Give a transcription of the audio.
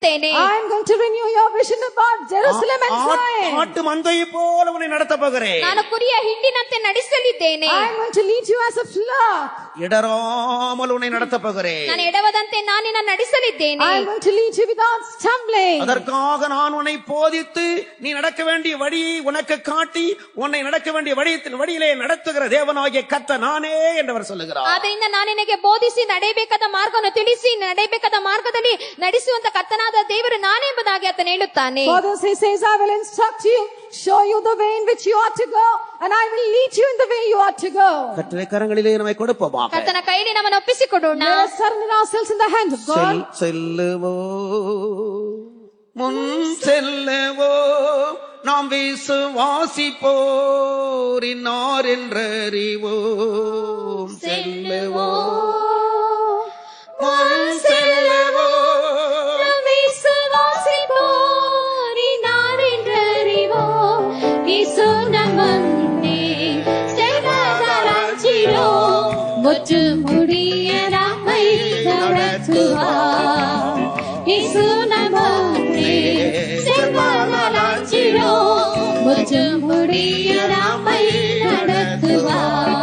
I'm going to renew your vision about Jerusalem and Zion. ஆட்டு மந்தையை போல உன்னை நடத்த போகிறேன். ನಾನು ಕುರಿಯ ಹಿಂಡಿನಂತೆ ನಡೆಸಲಿದ್ದೇನೆ. I'm going to lead you as a flock. இடராமல் உன்னை நடத்த போகிறேன். ನಾನು ಎಡವದಂತೆ ನಾನು ನಿನ್ನ ನಡೆಸಲಿದ್ದೇನೆ. I'm going to lead you without stumbling. அதற்காக நான் உன்னை போதித்து நீ நடக்க வேண்டிய வழியை உனக்கு காட்டி உன்னை நடக்க வேண்டிய வழியிலே நடத்துகிற தேவனாகிய கர்த்தர் நானே என்றவர் சொல்லுகிறார். ಆದ್ದರಿಂದ ನಾನು ನಿನಗೆ ಬೋಧಿಸಿ ನಡೆಯಬೇಕಾದ ಮಾರ್ಗವನ್ನು ತಿಳಿಸಿ ನಡೆಯಬೇಕಾದ ಮಾರ್ಗದಲ್ಲಿ ನಡೆಸುವಂತ ಕರ್ತನಾದ ದೇವರು ನಾನೇ ಎಂಬುದಾಗಿ ಆತನು ಹೇಳುತ್ತಾನೆ. Further he says, I will instruct you, show you the way in which you ought to go, and I will lead you in the way you ought to go. கர்த்தரை கரங்களிலே நம்மை கொடுப்போமாக. ಕರ್ತನ ಕೈಯಲ್ಲಿ ನಮ್ಮನ್ನು ಒಪ್ಪಿಸಿಕೊಡೋಣ. Let us surrender ourselves in the hands of God. செல்லுவோ முன் செல்லுவோ நாம் விசுவாசிப்போர் இன்னார் என்றறிவோம். செல்லுவோ முன் செல்லுவோ முற்று முடிய நம்மை நடத்துவார். இயேசு நம்மை செல்வதலாச்சிரோ முற்று முடிய நம்மை நடத்துவார்.